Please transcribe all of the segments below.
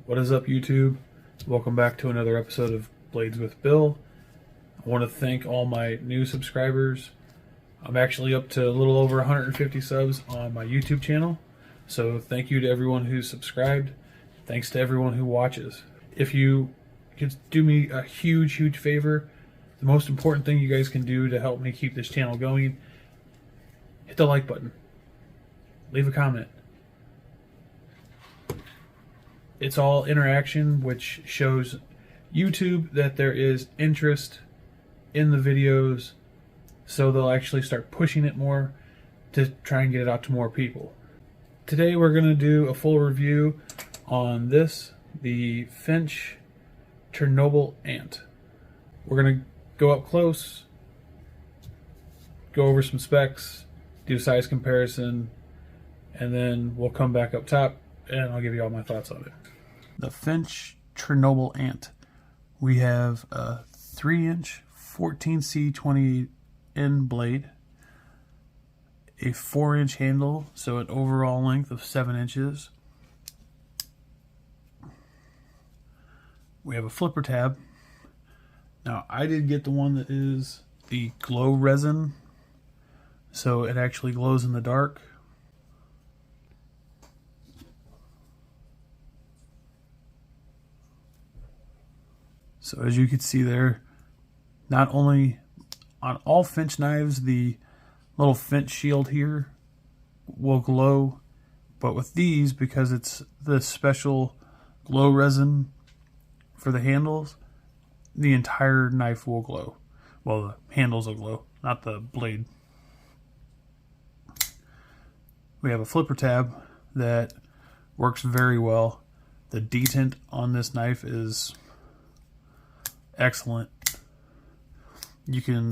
What is up, YouTube? Welcome back to another episode of Blades with Bill. I want to thank all my new subscribers. I'm actually up to a little over 150 subs on my YouTube channel. So thank you to everyone who's subscribed. Thanks to everyone who watches. If you could do me a huge favor, the most important thing you guys can do to help me keep this channel going, hit the like button. Leave a comment. It's all interaction, which shows YouTube that there is interest in the videos, so they'll actually start pushing it more to try and get it out to more people. Today we're going to do a full review on this, the Finch Chernobyl Ant. We're going to go up close, go over some specs, do a size comparison, and then we'll come back up top and I'll give you all my thoughts on it. The Finch Chernobyl Ant. We have a 3-inch 14C28N blade, a 4-inch handle, so an overall length of 7 inches. We have a flipper tab. Now, I did get the one that is the glow resin, so it actually glows in the dark. So as you can see there, not only on all Finch knives, the little Finch shield here will glow, but with these, because it's the special glow resin for the handles, the entire knife will glow. Well, the handles will glow, not the blade. We have a flipper tab that works very well. The detent on this knife is excellent. You can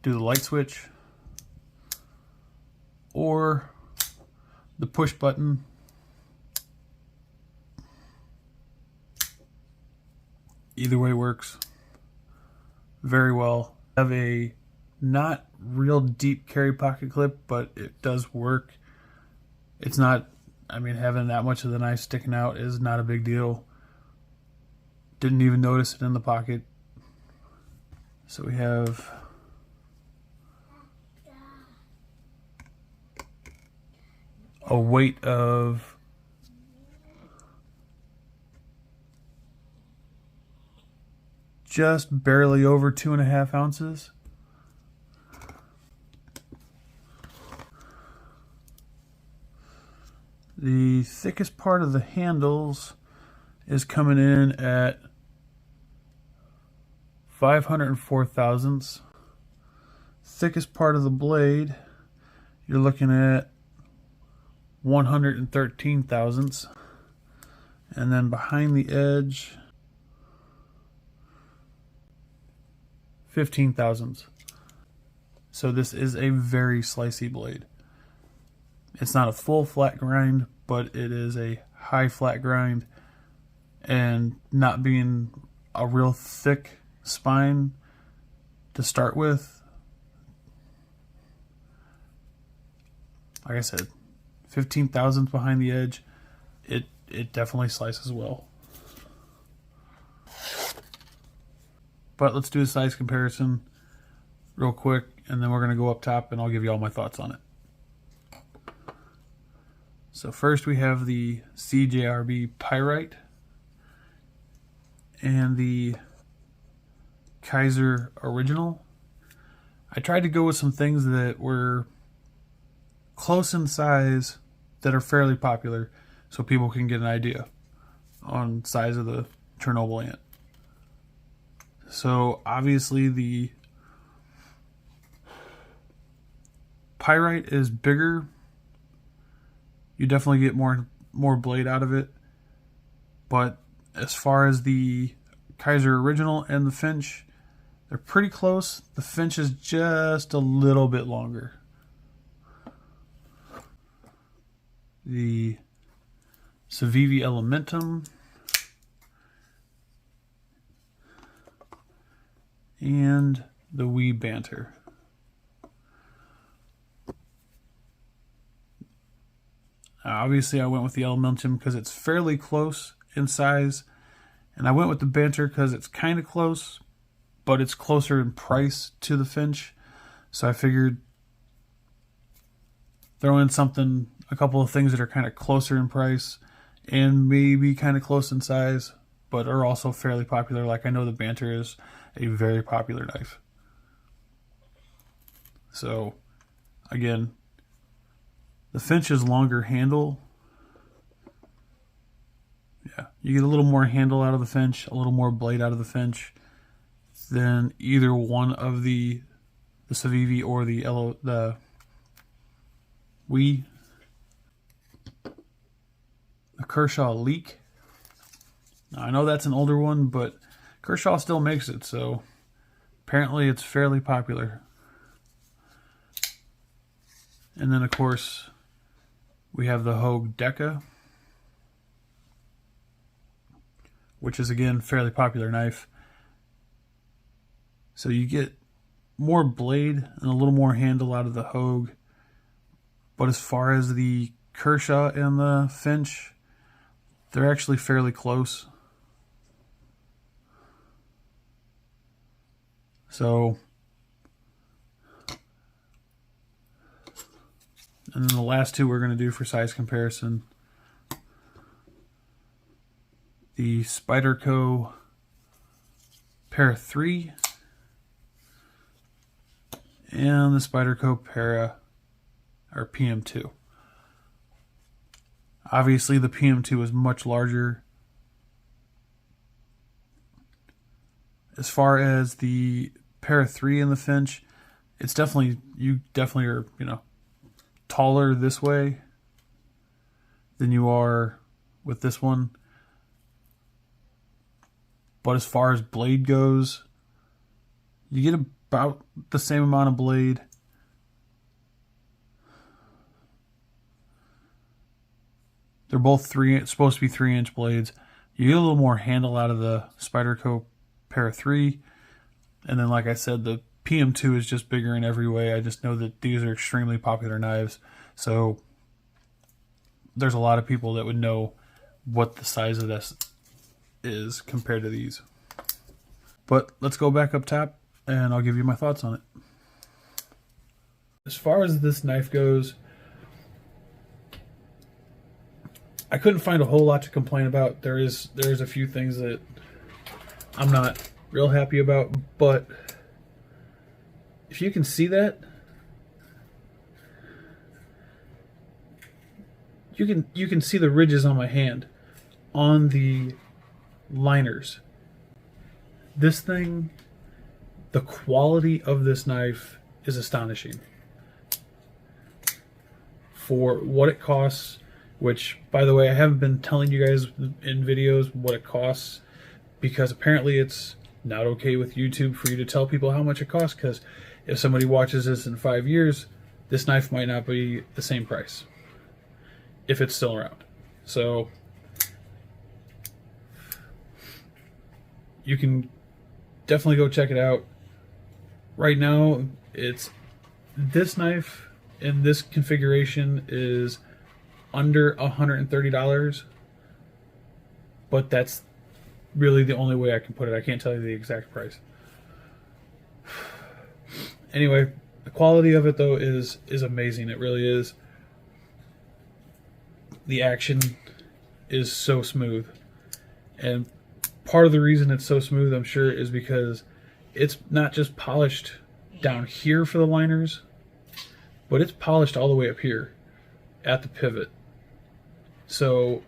do the light switch or the push button. Either way works very well. I have a not real deep carry pocket clip, but it does work. It's not, I mean, having that much of the knife sticking out is not a big deal. Didn't even notice it in the pocket. So we have a weight of just barely over 2.5 ounces. The thickest part of the handles is coming in at 504 thousandths. Thickest part of the blade, you're looking at 113 thousandths. And then behind the edge, 15 thousandths. So this is a very slicey blade. It's not a full flat grind, but it is a high flat grind, and not being a real thick spine to start with, like I said, 15 thousandths behind the edge, it definitely slices well. But let's do a size comparison real quick, and then we're going to go up top and I'll give you all my thoughts on it. So first we have the CJRB Pyrite and the Kaiser Original. I tried to go with some things that were close in size that are fairly popular, so people can get an idea on size of the Chernobyl Ant. So obviously the Pyrite is bigger. You definitely get more blade out of it. But as far as the Kaiser Original and the Finch, they're pretty close. The Finch is just a little bit longer. The Civivi Elementum and the Wee Banter. Obviously I went with the Elementum because it's fairly close in size, and I went with the Banter because it's kind of close, but it's closer in price to the Finch. So I figured throw in something, a couple of things that are kind of closer in price and maybe kind of close in size, but are also fairly popular. Like I know the Banter is a very popular knife. So again, the Finch's longer handle. Yeah, you get a little more handle out of the Finch, a little more blade out of the Finch than either one of the Civivi or the Kershaw Leak. Now, I know that's an older one, but Kershaw still makes it, so apparently it's fairly popular. And then, of course, we have the Hogue Deca, which is, again, fairly popular knife. So you get more blade and a little more handle out of the Hogue. But as far as the Kershaw and the Finch, they're actually fairly close. So, and then the last two we're going to do for size comparison. The Spyderco Para 3 and the Spyderco Para or PM2. Obviously the PM2 is much larger. As far as the Para 3 and the Finch, it's definitely, you definitely are, you know, taller this way than you are with this one. But as far as blade goes, you get about the same amount of blade. They're both supposed to be 3-inch blades. You get a little more handle out of the Spyderco Para 3. And then, like I said, the PM2 is just bigger in every way. I just know that these are extremely popular knives. So there's a lot of people that would know what the size of this is compared to these. But let's go back up top and I'll give you my thoughts on it. As far as this knife goes, I couldn't find a whole lot to complain about. There's a few things that I'm not real happy about, but if you can see that, you can see the ridges on my hand on the liners. This thing, the quality of this knife is astonishing. For what it costs, which, by the way, I haven't been telling you guys in videos what it costs, because apparently it's not okay with YouTube for you to tell people how much it costs, because if somebody watches this in 5 years, this knife might not be the same price, if it's still around. So you can definitely go check it out. Right now, this knife in this configuration is under $130, but that's really the only way I can put it. I can't tell you the exact price. Anyway, the quality of it though is amazing. It really is. The action is so smooth, and part of the reason it's so smooth, I'm sure, is because it's not just polished down here for the liners, but it's polished all the way up here at the pivot. So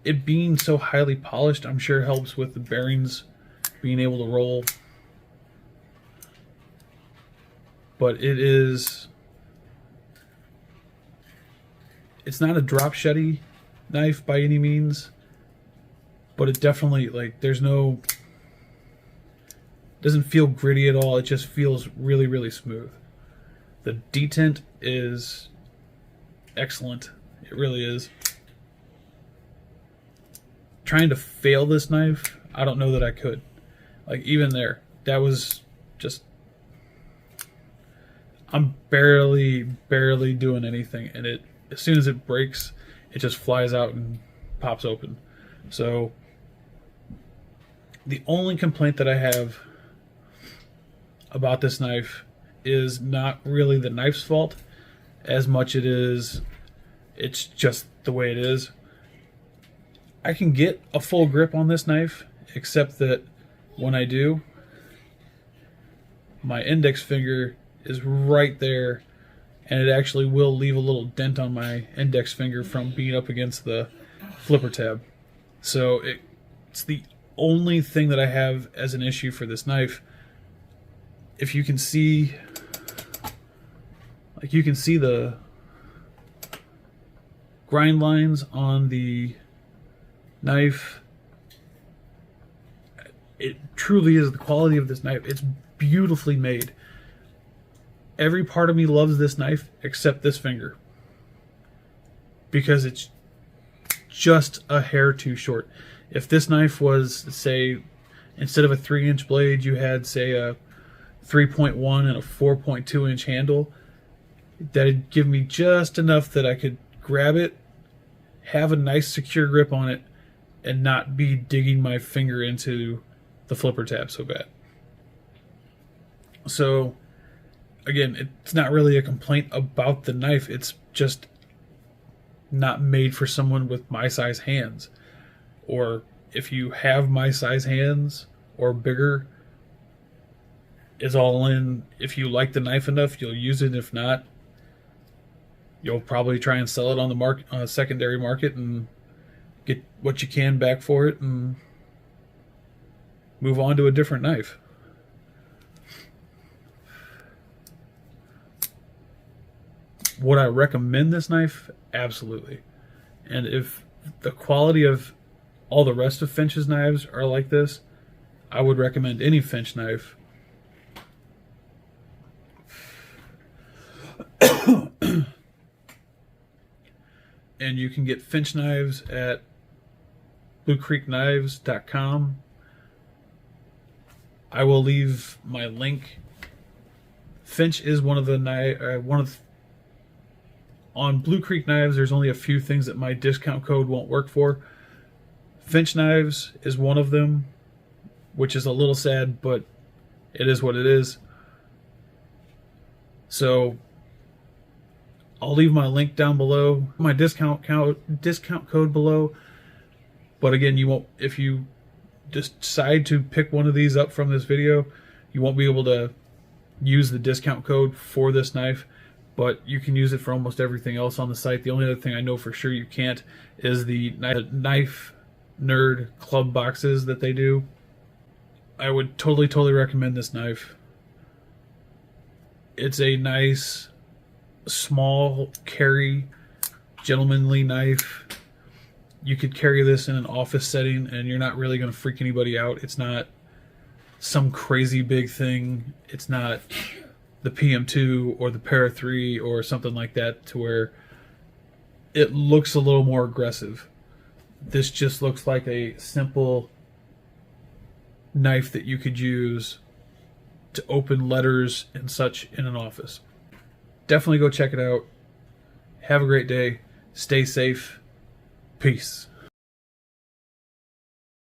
it being so highly polished, I'm sure helps with the bearings being able to roll. But it's not a drop sheddy knife by any means, but it definitely, like, doesn't feel gritty at all. It just feels really, really smooth. The detent is excellent. It really is. Trying to fail this knife, I don't know that I could. Like, even there, that was just, I'm barely doing anything, and as soon as it breaks, it just flies out and pops open. So the only complaint that I have about this knife is not really the knife's fault as much it's just the way it is. I can get a full grip on this knife, except that when I do, my index finger is right there, and it actually will leave a little dent on my index finger from being up against the flipper tab. So it's the only thing that I have as an issue for this knife. If you can see, like, you can see the grind lines on the knife. It truly is the quality of this knife. It's beautifully made. Every part of me loves this knife except this finger, because it's just a hair too short. If this knife was, say, instead of a 3-inch blade, you had, say, a 3.1 and a 4.2 inch handle, that'd give me just enough that I could grab it, have a nice secure grip on it, and not be digging my finger into the flipper tab so bad. So again, it's not really a complaint about the knife. It's just not made for someone with my size hands. Or if you have my size hands or bigger, it's all in. If you like the knife enough, you'll use it. If not, you'll probably try and sell it on the market, on a secondary market, and get what you can back for it and move on to a different knife. Would I recommend this knife? Absolutely. And if the quality of all the rest of Finch's knives are like this, I would recommend any Finch knife. And you can get Finch knives at bluecreekknives.com. I will leave my link. Finch is one of the on Blue Creek Knives. There's only a few things that my discount code won't work for. Finch Knives is one of them, which is a little sad, but it is what it is. So I'll leave my link down below, my discount code below. But again, you won't, if you decide to pick one of these up from this video, you won't be able to use the discount code for this knife, but you can use it for almost everything else on the site. The only other thing I know for sure you can't is the Knife Nerd club boxes that they do. I would totally recommend this knife. It's a nice, small carry, gentlemanly knife. You could carry this in an office setting and you're not really going to freak anybody out. It's not some crazy big thing. It's not the PM2 or the Para 3 or something like that, to where it looks a little more aggressive. This just looks like a simple knife that you could use to open letters and such in an office. Definitely go check it out. Have a great day. Stay safe. Peace.